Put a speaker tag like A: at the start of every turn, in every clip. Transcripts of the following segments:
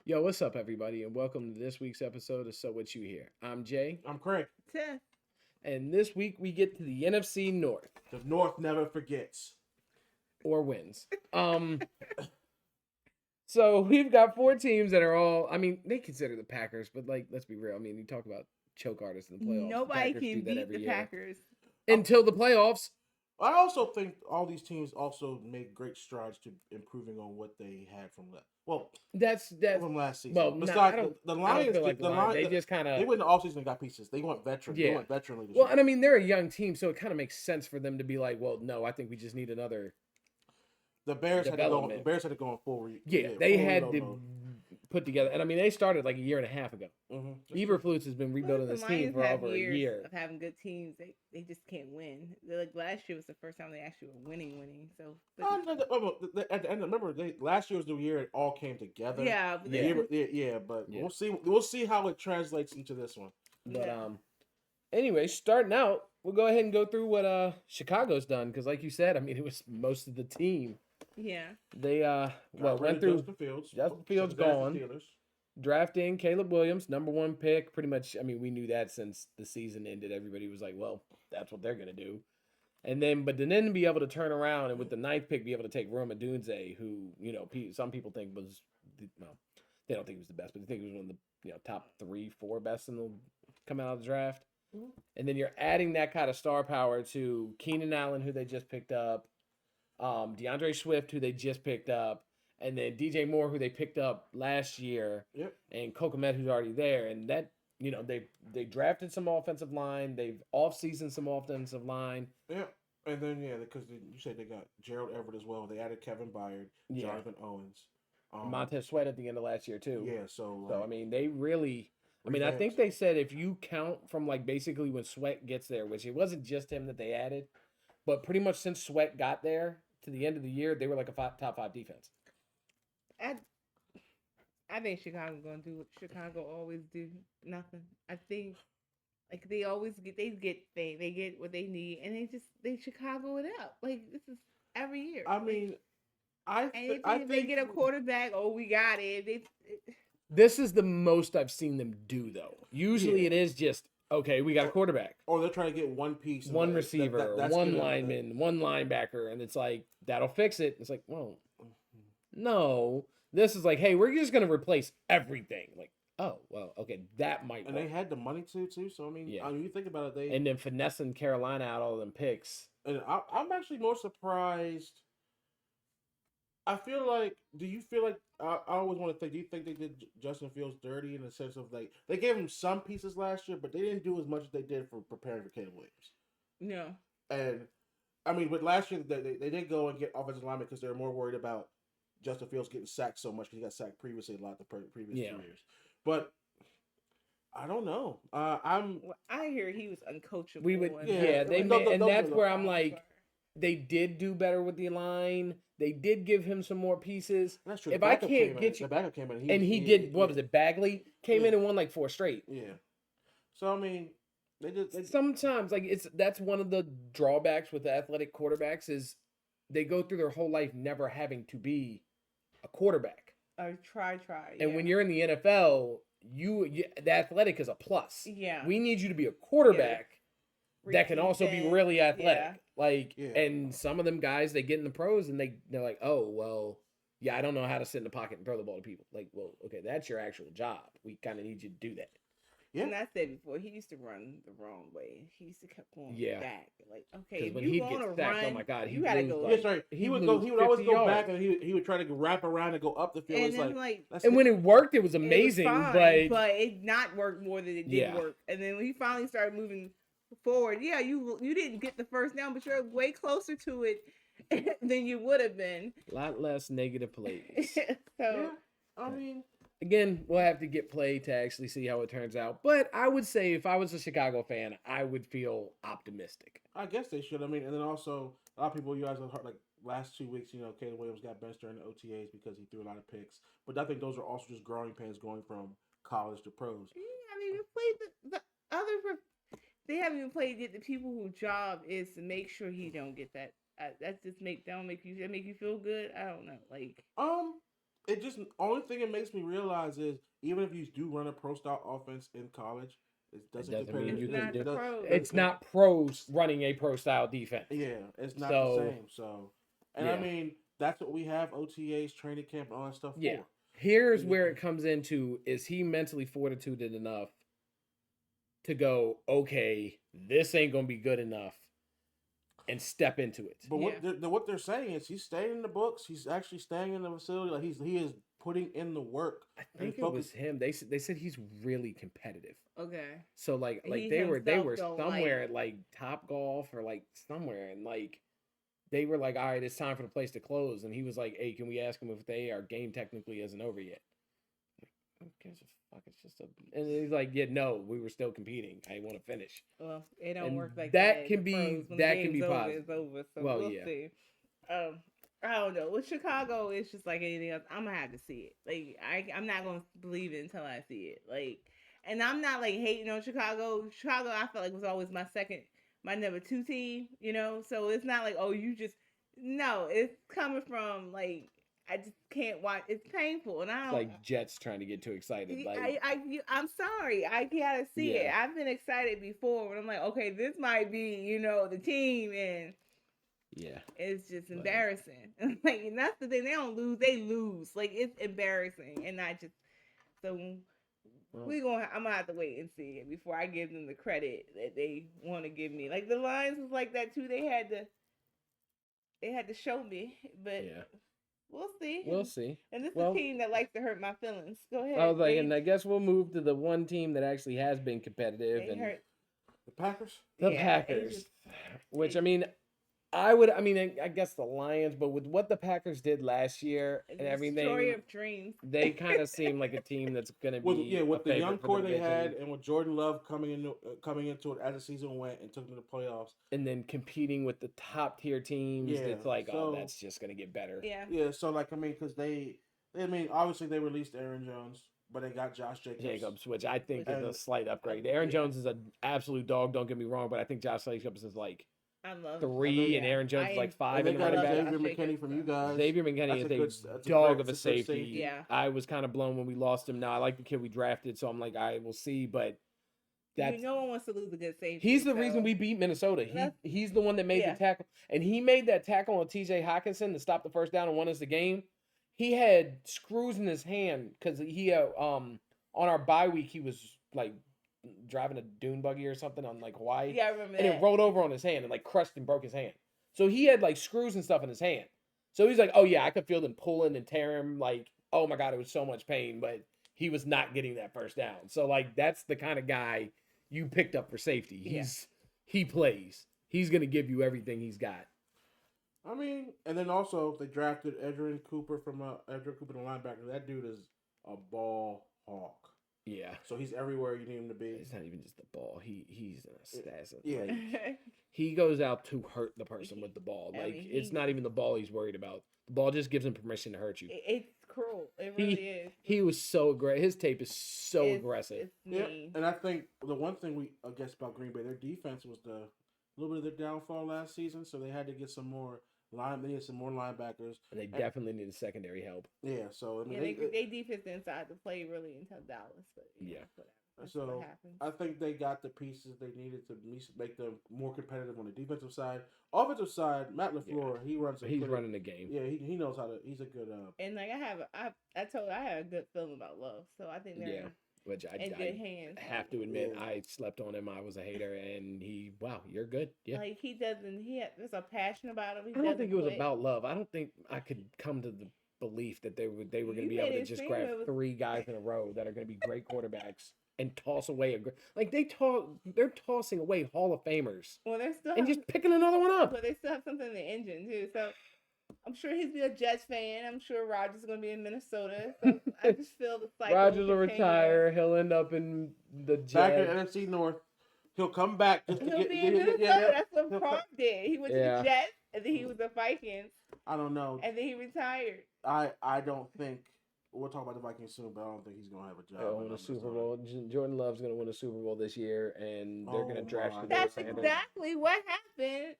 A: Yo, what's up, everybody, and welcome to this week's episode of So What You Hear. I'm Jay,
B: I'm Craig.
C: Tiff.
A: and this week we get to the NFC North,
B: The North never forgets.
A: or wins. So we've got four teams that are all. I mean, they consider the Packers, but like, let's be real. I mean, you talk about choke artists in the playoffs.
C: Nobody
A: the Packers do
C: can
A: that
C: beat
A: every
C: the
A: year.
C: Packers.
A: Until the playoffs.
B: I also think all these teams also made great strides to improving on what they had from
A: That's
B: from last season.
A: well,
B: Besides,
A: I don't
B: the Lions,
A: feel like
B: the
A: Lions. They
B: Lions,
A: just kind
B: they
A: of
B: went in the offseason and got pieces. They went veteran.
A: Yeah.
B: They went veteran leadership.
A: well, and I mean they're a young team, so it kind of makes sense for them to be like, well, no, I think we just need another.
B: The Bears had to go.
A: development.
B: The Bears had to go on full.
A: Yeah, they
B: full
A: had
B: reload
A: to
B: mode.
A: put together, and I mean they started like a year and a half ago.
B: Mhm.
A: Eberflutz has been rebuilding
C: The
A: this team
C: Lions
A: for
C: have
A: over a
C: years
A: year.
C: of having good teams. They just can't win. Like last year was the first time they actually were winning. So
B: At the end, remember, last year was the year it all came together.
C: yeah, but
A: Yeah.
B: But
A: Yeah.
B: we'll see. We'll see how it translates into this one.
A: But
C: Yeah.
A: anyway, starting out, we'll go ahead and go through what Chicago's done because, like you said, I mean it was most of the team.
C: yeah.
A: They
B: Got rid
A: went
B: of
A: through
B: Justin Fields.
A: Justin Fields
B: Sent his ass to
A: gone.
B: Steelers.
A: drafting Caleb Williams, number one pick. Pretty much, I mean we knew that since the season ended. Everybody was like, well, that's what they're gonna do. And then, but then be able to turn around and with the ninth pick be able to take Roma Dunze, who some people think was, well, they don't think he was the best, but they think he was one of the top 3-4 best in the come out of the draft.
B: Mhm.
A: And then you're adding that kind of star power to Keenan Allen, who they just picked up, DeAndre Swift, who they just picked up, and then DJ Moore, who they picked up last year,
B: Yep.
A: and Kokomet, who's already there. And that, they drafted some offensive line, they've off-seasoned some offensive line.
B: Yeah. And then because you said they got Gerald Everett as well. They added Kevin Byard,
A: Yeah.
B: Jonathan Owens,
A: Montez Sweat at the end of last year too.
B: Yeah. So
A: So I mean, they really. I mean, I think
B: revamped.
A: they said if you count from like basically when Sweat gets there, which it wasn't just him that they added, but pretty much since Sweat got there to the end of the year, they were like a top 5 defense.
C: I think Chicago gonna do what Chicago always do. Nothing. I think like they always get what they need, and they Chicago it up. Like this is every year.
B: I mean,
C: and if they get a quarterback, oh, we got it.
A: This is the most I've seen them do though. Usually
B: Yeah.
A: it is just okay, we got a quarterback,
B: or they're trying to get one piece,
A: one receiver,
B: that's
A: one
B: good.
A: lineman, one linebacker, and it's like that'll fix it. It's like, well, no. This is like, hey, we're just gonna replace everything. Like, oh, well, okay, that might
B: And
A: work.
B: they had the money too. So I mean,
A: Yeah.
B: you think about it, they
A: And then finessing Carolina out all them picks.
B: and I'm actually more surprised. I feel like. Do you feel like? I always want to think. Do you think they did Justin Fields dirty in the sense of like they gave him some pieces last year, but they didn't do as much as they did for preparing for Caleb Williams.
C: No.
B: And I mean, but last year they did go and get offensive linemen because they were more worried about Justin Fields getting sacked so much because he got sacked previously a lot the previous 2 years. But I don't know.
C: Well, I hear he was uncoachable.
A: We would,
C: and-
A: yeah, they
B: no,
A: made, and
B: no,
A: that's
B: no,
A: where
B: no.
A: I'm like, they did do better with the line. They did give him some more pieces.
B: That's true.
A: If
B: The
A: I
B: backup
A: can't
B: came
A: get
B: in,
A: you,
B: the backup came in,
A: and he did. What was it? Bagley came in
B: Yeah.
A: and won like 4 straight.
B: Yeah. So I mean, they
A: Sometimes like that's one of the drawbacks with the athletic quarterbacks is they go through their whole life never having to be a quarterback.
C: Or try.
A: And when you're in the NFL, the athletic is a plus.
C: Yeah.
A: We need you to be a quarterback that can also be
C: Defense,
A: really athletic.
C: yeah.
A: Like,
B: Yeah.
A: and some of them guys, they get in the pros and they're like, oh, well, yeah, I don't know how to sit in the pocket and throw the ball to people. Like, well, okay, that's your actual job. We kind of need you to do that.
B: Yeah.
C: And I said before, he used to run the wrong way. He used to keep going
A: Yeah.
C: back. Like, okay,
A: 'Cause
C: if
A: when
C: you
A: he'd
C: want to
A: get sacked,
C: run,
A: oh my God,
C: you
A: he'd
C: gotta
A: lose,
C: go.
A: like-
B: Yes, right.
A: He
B: He would
A: lose
B: always
A: 50
B: go back
A: yards.
B: and he would try to wrap around and go up the field.
C: And
B: It's
C: then
B: like, that's
A: And when it worked, it was
C: it was
A: amazing.
C: fine,
A: but
C: it not worked more than it did
A: Yeah.
C: work. And then when he finally started moving forward, yeah, you didn't get the first down, but you're way closer to it than you would have been.
A: a lot less negative plays.
C: So
B: yeah. I mean,
A: Again, we'll have to get play to actually see how it turns out. But I would say if I was a Chicago fan, I would feel optimistic.
B: I guess they should. I mean, and then also a lot of people, you guys have heard like last 2 weeks, Caleb Williams got benched during the OTAs because he threw a lot of picks. But I think those are also just growing pains going from college to pros.
C: yeah, I mean, you played the other. They haven't even played yet. The people whose job is to make sure he don't get that. That's just that make you feel good. I don't know, like.
B: it just only thing it makes me realize is even if you do run a pro style offense in college, it doesn't
A: doesn't
B: compare.
A: mean you
C: It's
A: can
C: not the pros.
A: It's not pros running a pro style defense.
B: Yeah, it's not the
A: So
B: same. So, and I
A: yeah,
B: mean that's what we have OTAs, training camp, and all that stuff
A: yeah.
B: for.
A: Here's where it comes into: is he mentally fortituded enough to go, okay, this ain't gonna be good enough, and step into it?
B: But
C: Yeah.
B: what they're saying is he's staying in the books. He's actually staying in the facility. Like he is putting in the work
A: I
B: and
A: think it was him. They said he's really competitive.
C: Okay.
A: So like
C: He
A: they
C: himself
A: were
C: don't
A: somewhere
C: like.
A: at like Top Golf or like somewhere, and like they were like, all right, it's time for the place to close, and he was like, hey, can we ask him if our game technically isn't over yet? Who gives a fuck? It's just a. And he's like, yeah, no, we were still competing. I want to finish.
C: Well, it don't
A: And
C: work like
A: that
C: that.
A: can
C: in
A: be-
C: pros. When
A: that
C: the
A: can be
C: game's over,
A: positive.
C: it's over. So
A: Well,
C: we'll
A: yeah.
C: see. I don't know. With Chicago, it's just like anything else. I'm gonna have to see it. Like I'm not gonna believe it until I see it. Like, and I'm not like hating on Chicago. Chicago, I felt like was always my number 2 team. You know, so it's not like, oh, you just no. It's coming from like I just can't watch. It's painful, and I
A: It's
C: don't.
A: like Jets trying to get too excited. Like
C: I'm sorry. I gotta see it.
A: Yeah.
C: I've been excited before when I'm like, okay, this might be, the team, and
A: yeah,
C: it's just
A: Like-
C: embarrassing. Like, and that's the thing. They don't lose. They lose. Like, it's embarrassing, and I just so
A: well,
C: I'm gonna have to wait and see it before I give them the credit that they want to give me. Like the Lions was like that too. They had to show me, but
A: yeah,
C: we'll see.
A: we'll see.
C: And this is
A: Well,
C: a team that likes to hurt my feelings. Go ahead.
A: I was like, and I guess we'll move to the one team that actually has been competitive,
C: they
A: and
C: hurt.
B: the Packers.
A: the
C: Yeah,
A: Packers.
C: it's just-
A: Which
C: it
A: I mean, I guess the Lions, but with what the Packers did last year
C: It's
A: and
C: a
A: everything,
C: story of dreams.
A: they kind of seem like a team that's gonna be
B: With
A: a
B: the young
A: favorite for
B: core
A: the
B: they had,
A: division,
B: and with Jordan Love coming into it as the season went and took them to the playoffs.
A: and then competing with the top tier teams.
B: Yeah,
A: It's like, oh,
B: so-
A: that's just gonna get better.
C: Yeah.
B: Yeah, so like I mean, because obviously they released Aaron Jones, but they got Josh
A: Jacobs, which I think
B: And-
A: is a slight upgrade. Aaron
B: yeah.
A: Jones is an absolute dog. Don't get me wrong, but I think Josh Jacobs is like
C: I love
A: 3,
C: yeah,
A: and Aaron Jones is like 5
B: And they
A: in
B: got
A: running
C: love
A: back.
C: Josh
B: Xavier
C: Jacobs,
B: McKinney from you
C: so-
B: guys.
A: Xavier McKinney
B: That's
A: is
B: a
A: a
B: good- that's a
A: dog
B: great-
A: of a
B: that's a good
A: safety.
B: safety.
C: Yeah.
A: I was kind of blown when we lost him. Now I like the kid we drafted, so I'm like, I will see. But that's
C: no one wants to lose a good safety.
A: he's the
C: so-
A: reason we beat Minnesota. He's the one that made
C: Yeah.
A: the tackle, and he made that tackle on T.J. Hawkinson to stop the first down and won us the game. He had screws in his hand because he on our bye week he was like driving a dune buggy or something on like Hawaii.
C: Yeah, I remember
A: And
C: that.
A: it rolled over on his hand and like crushed and broke his hand. So he had like screws and stuff in his hand. So he's like, oh yeah, I could feel them pulling and tearing him. Like, oh my God, it was so much pain, but he was not getting that first down. So like, that's the kind of guy you picked up for safety. He plays. He's gonna give you everything he's got.
B: I mean, and then also they drafted Edgerrin Cooper the linebacker. That dude is a ball hawk.
A: Yeah.
B: So he's everywhere you need him to be.
A: It's not even just the ball. He's an assassin.
B: Yeah.
A: Like, he goes out to hurt the person with the ball.
C: I
A: Like
C: mean,
A: it's not even the ball he's worried about. The ball just gives him permission to hurt you.
C: It's cruel. It really is.
A: He was so aggressive. His tape is so aggressive.
C: It's
B: Yeah,
C: mean.
B: and I think the one thing I guess about Green Bay, their defense was a little bit of their downfall last season, so they had to get some more They needed some more linebackers.
A: And they definitely needed secondary help.
B: Yeah, so I mean,
C: they defense inside to play really until Dallas, but
A: Yeah.
C: whatever. That's
B: So
C: what happens.
B: I think they got the pieces they needed to make them more competitive on the defensive side. Offensive side, Matt LaFleur, he runs.
A: He's running the game.
B: Yeah, he knows how to. He's a good.
C: And like I had a good feeling about Love, so I think they're
A: Which
C: in good
A: I
C: hands.
A: have to admit,
B: Yeah.
A: I slept on him. I was a hater, and you're good. Yeah.
C: Like there's a passion about him.
A: I don't think it was about love. I don't think I could come to the belief that they were going to
C: You
A: be able
C: made
A: to
C: it
A: just
C: seem
A: grab
C: it was-
A: 3 guys in a row that are going to be great quarterbacks and toss away they're tossing away Hall of Famers
C: Well, they're still
A: and just picking another one up.
C: but they still have something in the engine too. So I'm sure he's be a Jets fan. I'm sure Rodgers is going to be in Minnesota. So I just feel the cycle.
A: Rogers will
C: continue.
A: retire. He'll end up in the
B: back in
A: Jets.
B: NFC North. He'll come back just to
C: He'll
B: get.
C: be in Minnesota. That's what
B: He'll
C: Prom did. He went to
A: Yeah.
C: the Jets, and then he was the Vikings,
B: I don't know.
C: and then he retired.
B: I don't think we'll talk about the Vikings soon, but I don't think he's gonna have a job.
A: They'll win a Super Bowl. Jordan Love's going to win a Super Bowl this year, and they're going to
B: Oh
A: draft
B: my
A: Shador
C: That's
A: Sanders.
C: exactly what happened.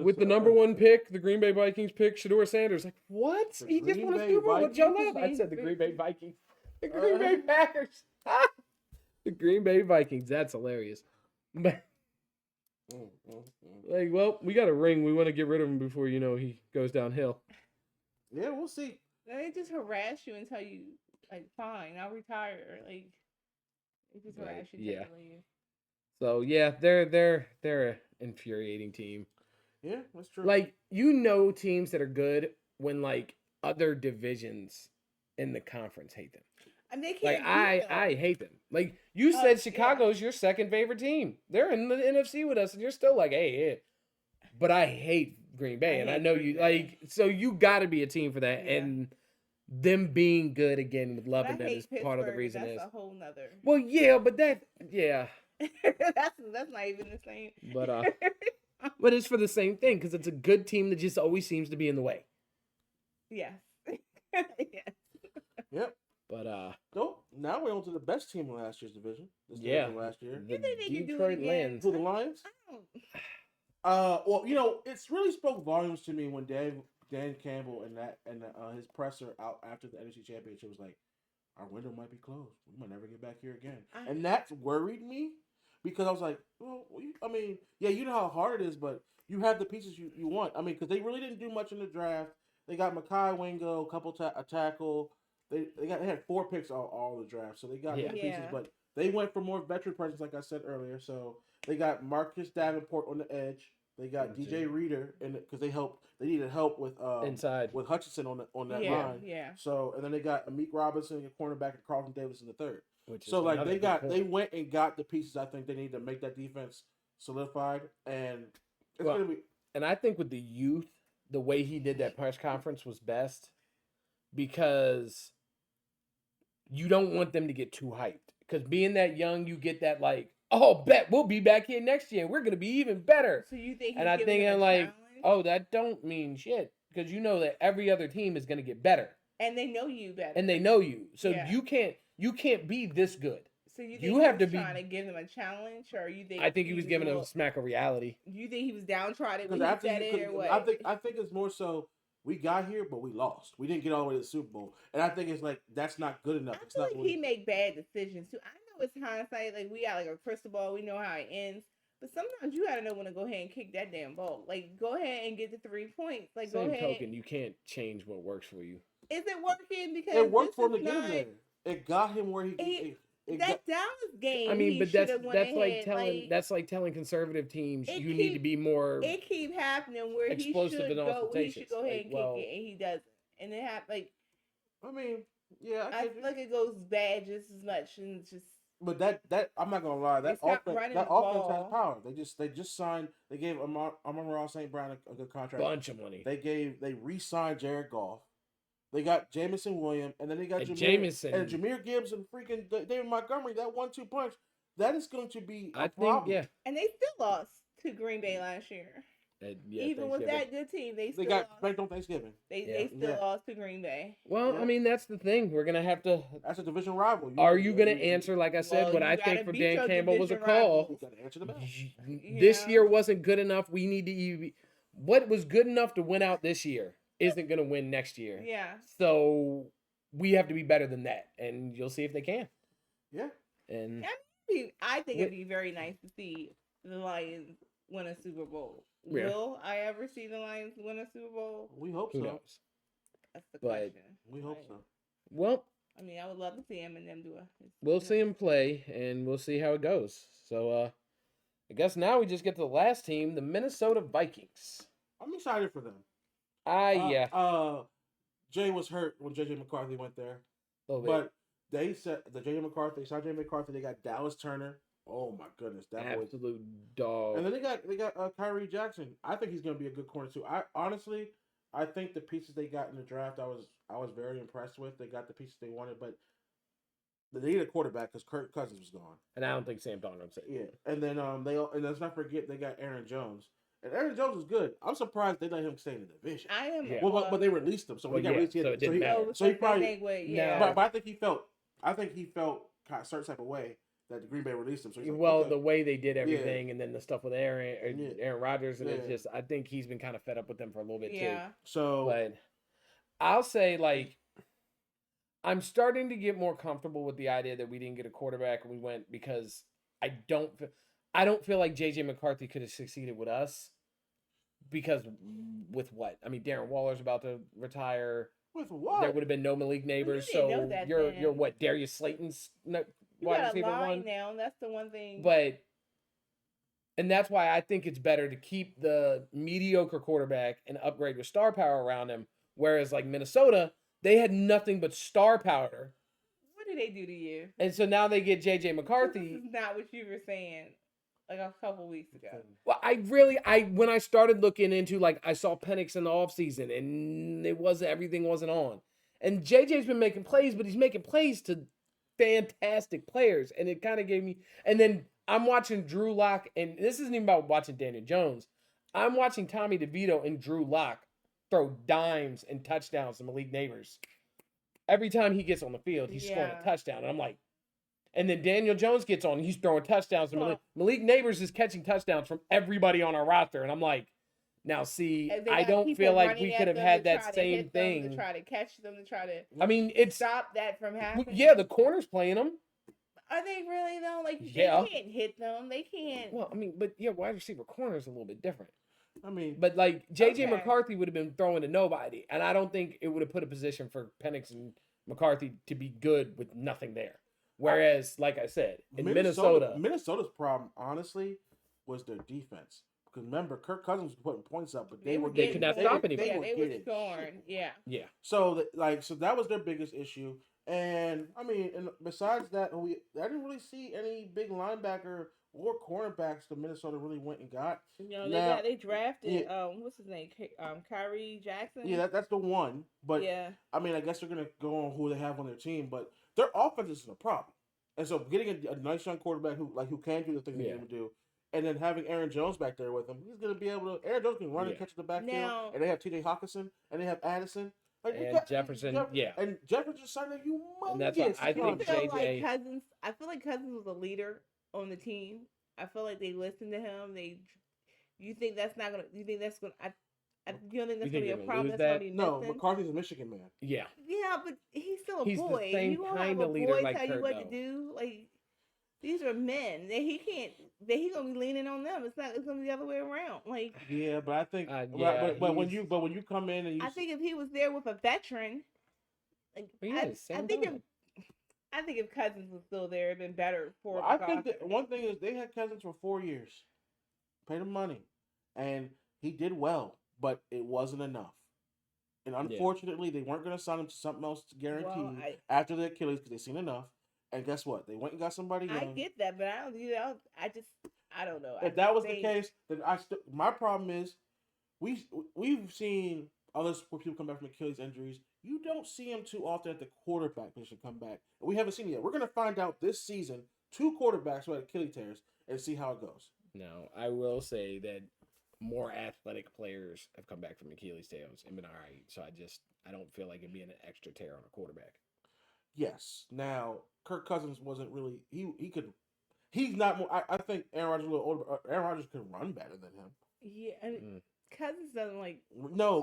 A: With the number one pick, the Green Bay Vikings pick, Shador Sanders. Like, what?
B: The
A: he just
B: Green
A: won a
B: Bay
A: Super Bowl with Joe
B: Vikings?
A: Love. I said the Green Bay Vikings. The Green Bay Packers. The Green Bay Vikings. That's hilarious. But, like, well, we got a ring. We want to get rid of him before, he goes downhill.
B: Yeah, we'll see.
C: They just harass you and tell you, like, fine, I'll retire. Like, they just harass you.
A: Yeah.
C: Leave.
A: So yeah, they're an infuriating team.
B: Yeah, that's true.
A: Like, teams that are good when like other divisions in the conference hate them.
C: And they
A: Like
C: can't.
A: I hate them. Like you said, Chicago's your second favorite team. They're in the NFC with us, and you're still like, hey, yeah. But I hate Green Bay, and I know you like. So you got to be a team for that, and them being good again with loving them is part of the reason.
C: That's a whole nother.
A: Well, yeah, but that's
C: not even the same.
A: But it's for the same thing because it's a good team that just always seems to be in the way.
C: Yes. Yes.
B: Yep.
A: But
B: so now we're on to the best team in last year's division.
A: Last
B: year.
C: You think they can do it
A: Detroit
C: again?
A: Lions.
B: To the Lions? Well, it's really spoke volumes to me when Dan Campbell and his presser out after the NFC Championship was like, our window might be closed. We might never get back here again. And that worried me because I was like, well, you know how hard it is, but you have the pieces you want. I mean, because they really didn't do much in the draft. They got Mekhi Wingo, a couple a tackle. They had 4 picks all the draft, so they got the pieces. But they went for more veteran presence, like I said earlier. So they got Marcus Davenport on the edge. They got DJ Reader, and because they needed help with
A: inside
B: with Hutchinson on that line.
C: Yeah.
B: So and then they got Amik Robinson, a cornerback, and Carlton Davis in the third.
A: So like
B: they went and got the pieces I think they need to make that defense solidified, and it's gonna be.
A: And I think with the youth, the way he did that press conference was best because you don't want them to get too hyped. Because being that young, you get that like, oh, bet we'll be back here next year. We're gonna be even better.
C: So you think?
A: And I think I'm like, oh, that don't mean shit because you know that every other team is gonna get better.
C: And they know you better.
A: And they know you, so you can't be this good.
C: So you think
A: you have to be
C: trying to give them a challenge, or you think?
A: I think he was giving them a smack of reality.
C: You think he was downtrodden when he said it, or what?
B: I think it's more so. We got here, but we lost. We didn't get all the way to the Super Bowl, and I think it's like that's not good enough.
C: I feel like he make bad decisions too. I know it's hindsight. Like we got like a crystal ball. We know how it ends. But sometimes you gotta know when to go ahead and kick that damn ball. Like go ahead and get the 3 points. Like
A: Same
C: go ahead.
A: token, you can't change what works for you.
C: Is it working? Because
B: it worked for him to get him there. It got him where
C: that Dallas game.
A: I mean, but that's like telling conservative teams you need to be more.
C: It keep happening where he should go ahead and kick it, and he doesn't. And it happened
B: I mean, yeah,
C: I feel like it goes bad just as much, and it's just.
B: But that I'm not gonna lie, that offense has power. They just signed. They gave Amon-Ra St. Brown a good contract.
A: Bunch of money.
B: They re-signed Jared Goff. They got Jamison Williams, and then they got Jameer Gibbs and freaking David Montgomery. That 1-2 punch, that is going to be a problem.
C: And they still lost to Green Bay last year. Even with that good team, they got
B: back on Thanksgiving.
C: They still lost to Green Bay.
A: Well, I mean that's the thing. We're gonna have to.
B: That's a division rival.
A: Are you gonna answer like I said? What I think for Dan Campbell was a call.
B: You gotta answer the bell.
A: This year wasn't good enough. We need to. What was good enough to win out this year isn't gonna win next year.
C: Yeah.
A: So we have to be better than that, and you'll see if they can.
B: Yeah.
A: And
C: I think it'd be very nice to see the Lions win a Super Bowl.
A: Yeah.
C: Will I ever see the Lions win a Super Bowl?
B: We hope so.
A: Who knows?
C: That's the question.
B: We hope so.
A: Well,
C: I mean, I would love to see him and them do it.
A: We'll see him play, and we'll see how it goes. So, I guess now we just get to the last team, the Minnesota Vikings.
B: I'm excited for them.
A: Yeah.
B: Jay was hurt when JJ McCarthy went there, but they said signed JJ McCarthy. They got Dallas Turner. Oh my goodness, that
A: absolute dog.
B: And then they got Kyrie Jackson. I think he's going to be a good corner too. I think the pieces they got in the draft, I was very impressed with. They got the pieces they wanted, but they needed a quarterback because Kirk Cousins was gone.
A: And I don't think Sam Darnold's it.
B: Yeah, and then let's not forget they got Aaron Jones. And Aaron Jones is good. I'm surprised they let him stay in the division.
C: I am.
B: Yeah. But they released him, so he got released.
A: So it didn't matter.
B: So he probably.
C: Yeah.
B: But I think he felt a certain type of way that Green Bay released him. So he's like,
A: well,
B: okay.
A: the way they did everything, and then the stuff with Aaron Rodgers, and it's
B: Yeah.
A: just, I think he's been kind of fed up with them for a little bit too.
C: Yeah.
B: So
A: But I'll say, like, I'm starting to get more comfortable with the idea that we didn't get a quarterback and we went because I don't feel like JJ McCarthy could have succeeded with us because with what? I mean, Darren Waller's about to retire.
B: with what?
A: There would have been no Malik Neighbors,
C: didn't know
A: so
C: that
A: you're
C: then.
A: what? Darius Slayton's
C: You
A: wide
C: got a
A: receiver
C: line
A: one.
C: now. That's the one thing.
A: And that's why I think it's better to keep the mediocre quarterback and upgrade with star power around him. Whereas like Minnesota, they had nothing but star power.
C: What did they do to you?
A: And so now they get JJ McCarthy.
C: This is not what you were saying like a couple weeks ago.
A: Well, when I started looking into, like, I saw Penix in the offseason and everything wasn't on. And JJ's been making plays, but he's making plays to fantastic players. And it kind of gave me, and then I'm watching Drew Lock, and this isn't even about watching Daniel Jones. I'm watching Tommy DeVito and Drew Lock throw dimes and touchdowns to Malik Neighbors. Every time he gets on the field, he's scoring a touchdown. And I'm like, and then Daniel Jones gets on, he's throwing touchdowns to Malik. Malik Neighbors is catching touchdowns from everybody on our roster. And I'm like, now see, I don't feel like we could have had that same thing.
C: To try to catch them, to try to
A: I mean, it's
C: stop that from happening.
A: Yeah, the corner's playing them.
C: Are they really though? Like,
A: Yeah.
C: they can't hit them. They can't.
A: Well, I mean, but yeah, wide receiver corner is a little bit different.
B: I mean,
A: But like JJ
C: Okay.
A: McCarthy would have been throwing to nobody, and I don't think it would have put a position for Penix and McCarthy to be good with nothing there. Whereas, like I said, in
B: Minnesota's problem, honestly, was their defense. Because remember, Kirk Cousins was putting points up, but they
A: could not stop anybody.
C: They were scoring. Yeah.
A: Yeah.
B: So that was their biggest issue. And I mean, and besides that, I didn't really see any big linebacker or cornerbacks that Minnesota really went and got.
C: You know,
B: Now-
C: they drafted
B: Yeah.
C: what's his name? Kyrie Jackson.
B: Yeah, that's the one. But
C: yeah.
B: I mean, I guess they're gonna go on who they have on their team, but their offense is a problem. And so getting a nice young quarterback who can do the things they need him to do, and then having Aaron Jones back there with him, he's gonna be able to. Aaron Jones can run and catch the backfield, and they have T.J. Hawkinson, and they have Addison. Like,
A: And Jefferson,
B: and Jefferson signed a humongous.
A: And that's why I think JJ.
C: I feel like Cousins was a leader on the team. I feel like they listened to him. You think that's not gonna? You think that's gonna? You don't think that's gonna be a problem? That's gonna be
B: No,
C: missing?
B: McCarthy's a Michigan man.
A: Yeah.
C: Yeah, but he's still a
A: He's the
C: boy.
A: same
C: You won't
A: kind
C: have
A: of
C: a
A: leader
C: boy
A: like
C: tell you
A: Kurt,
C: what
A: though.
C: to do. Like, these are men. He can't. He's gonna be leaning on them. It's not. It's gonna be the other way around. Like,
B: Yeah, but I think.
A: yeah,
B: but when you come in and you,
C: I think if he was there with a veteran, like, I think if Cousins was still there, it'd been better for.
B: I think that one thing is they had Cousins for 4 years, paid him money, and he did well, but it wasn't enough. And unfortunately, they weren't going to sign him to something else guaranteed after the Achilles because they seen enough. And guess what? They went and got somebody young.
C: I get that, but I don't. I don't know.
B: If that was the case, then my problem is we've seen other people come back from Achilles injuries. You don't see them too often at the quarterback position come back. And we haven't seen it yet. We're going to find out this season 2 quarterbacks who had Achilles tears and see how it goes.
A: No, I will say that more athletic players have come back from Achilles tears and been all right. So I don't feel like it'd be an extra tear on a quarterback.
B: Yes. Now, Kirk Cousins wasn't really he's not more. I think Aaron Rodgers is a little older. Aaron Rodgers could run better than him.
C: Yeah, and Cousins doesn't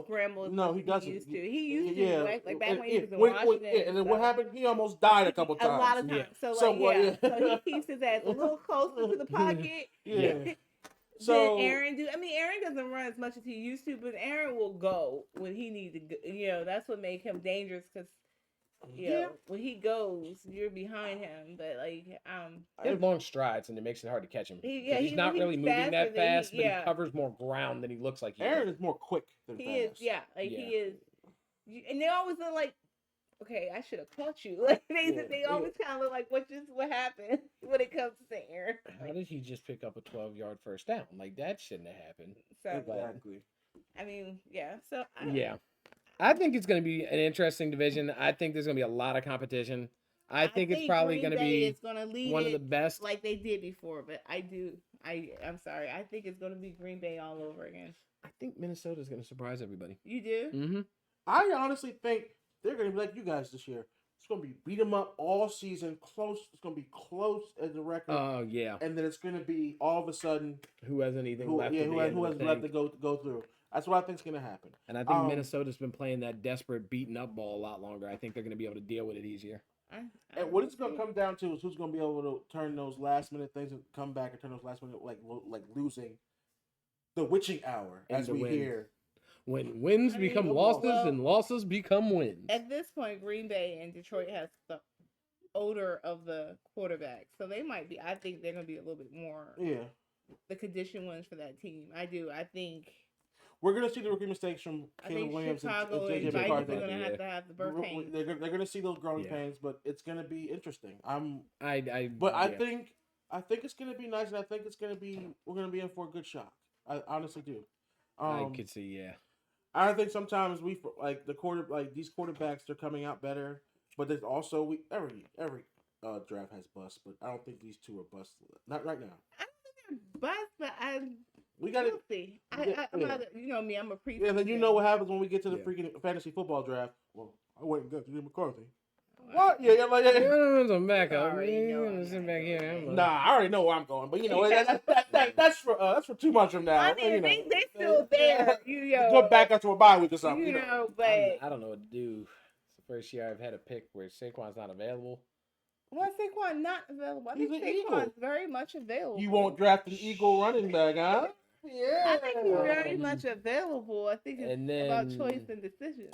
C: scramble as
B: No,
C: much
B: he
C: as
B: doesn't.
C: He used to. He used to
B: Yeah,
C: like back when he was in
B: when,
C: Washington.
B: and then what happened? He almost died a couple times.
C: A lot of times.
A: Yeah.
C: So he keeps his ass a little closer to the pocket.
B: Yeah.
C: So Aaron Aaron doesn't run as much as he used to, but Aaron will go when he needs to go. That's what made him dangerous because when he goes, you're behind him. But
A: he has long strides, and it makes it hard to catch him. He's not really moving
C: faster
A: that fast,
C: but
A: he covers more ground than he looks like he
B: Aaron
A: is.
B: is more quick than
C: he
B: fast.
C: is. Yeah, he is. And they always look like, okay, I should have caught you. Like they always kind of look like what happened when it comes to Aaron.
A: How did he just pick up a 12-yard first down? Like, that shouldn't have happened.
C: So
B: Exactly.
C: I mean, yeah. So
A: I think it's going to be an interesting division. I think there's going to be a lot of competition. I think it's probably going to be one of the best.
C: Like they did before, but I'm sorry. I think it's going to be Green Bay all over again.
A: I think Minnesota's going to surprise everybody.
C: You do?
A: Mm-hmm.
B: I honestly think they're going to be like you guys this year. It's going to be beat 'em up all season. Close. It's going to be close as a record.
A: Oh yeah.
B: And then it's going to be all of a sudden
A: Who has anything
B: who
A: left? At the end
B: who
A: of
B: has
A: the
B: left to
A: tank?
B: go through. That's what I think is going to happen.
A: And I think Minnesota's been playing that desperate, beaten up ball a lot longer. I think they're going to be able to deal with it easier.
B: And what it's going to come down to is who's going to be able to turn those last minute things and come back and turn those last minute like losing the witching hour, as
A: Into
B: we
A: wins.
B: hear.
A: When wins
C: I mean,
A: become
C: well,
A: losses and losses become wins.
C: At this point, Green Bay and Detroit has the odor of the quarterback, so they might be. I think they're going to be a little bit more.
B: Yeah.
C: The condition ones for that team. I do. I think.
B: We're going to see the rookie mistakes from Caleb Williams
C: Chicago
B: and
C: and
B: JJ
C: Vikings
B: McCarthy.
C: are going to have the birth pains.
B: They're going to see those growing
A: Yeah.
B: pains, but it's going to be interesting.
A: I
B: think it's going to be nice, and I think it's going to be we're going to be in for a good shock. I honestly do.
A: I could see, yeah.
B: I think sometimes these quarterbacks they're coming out better, but there's also every draft has busts, but I don't think these two are busts. Not right now.
C: I don't think they're bust, but
B: We got
C: we'll see. I'm not, you know me, I'm a pre.
B: Yeah, and then you know what happens when we get to the
A: Yeah.
B: freaking fantasy football draft. Well, I went and got JJ McCarthy.
C: What?
B: What? Yeah, like
A: I'm back up.
C: Sorry, no, I'm
A: Sit
C: not
A: back here.
C: doing that.
B: Nah, I already know where I'm going, but you know that's for 2 months from now.
C: I mean,
B: you know.
C: they still there. You know,
B: Go back up to a bye week or something.
C: You
B: You know.
C: know, but
A: I don't know what to do. It's the first year I've had a pick where Saquon's not available.
C: why is Saquon not available? I
B: He's
C: think
B: an Eagle.
C: Saquon's very much available.
B: You won't draft an Eagle running back, huh? Yeah.
C: I think he's very much available. I think it's
A: And then
C: about choice and decision.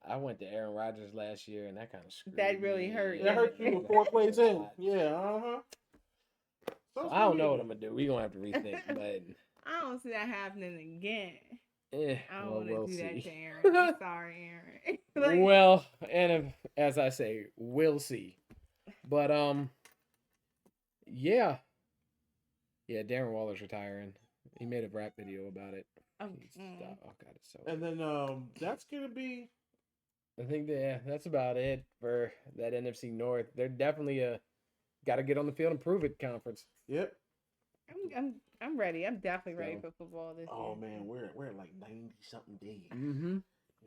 A: I went to Aaron Rodgers last year, and that kind of screwed
C: That really
A: me.
C: hurt.
B: That hurt you with 4 plays in. Yeah,
A: So I don't know what I'm gonna do. We're gonna have to rethink, but
C: I don't see that happening again. I don't
A: well,
C: want to
A: we'll
C: do that
A: see.
C: to Aaron. I'm sorry, Aaron. Like,
A: Well, and as I say, we'll see. But yeah, Darren Waller's retiring. He made a rap video about it.
C: oh,
A: Oh God, it's so.
B: And then that's gonna be.
A: I think that's about it for that NFC North. They're definitely got to get on the field and prove it conference.
B: Yep.
C: I'm ready. I'm definitely ready
A: So-
C: for football this year.
B: Oh man, we're at like 90-something days.
A: Mm-hmm.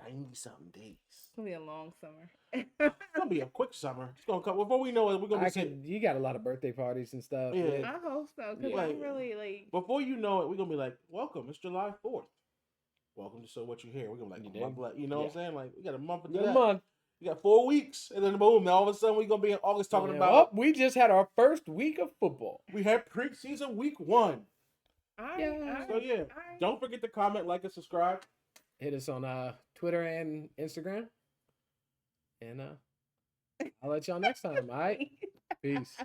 B: 90-something days.
C: It's gonna be a long summer.
B: It's gonna be a quick summer. It's gonna come before we know it. We're gonna be sitting.
A: You got a lot of birthday parties and stuff.
B: Yeah.
C: I hope so, because
B: Yeah.
C: I'm really like.
B: Before you know it, we're gonna be like, "Welcome, it's July 4th. Welcome to So What You Hear." We're gonna be like,
A: You
B: a month
A: dig?
B: left. You know what I'm
A: Yeah.
B: saying? Like, we got a month
A: We
B: into
A: got
B: that.
A: a month.
B: We got 4 weeks, and then boom, now all of a sudden we're gonna be in August talking
A: Yeah.
B: about.
A: We just had our first week of football.
B: We had preseason week 1.
A: Yeah.
B: So yeah, don't forget to comment, like, and subscribe.
A: Hit us on Twitter and Instagram. And I'll let y'all next time. All right. Peace.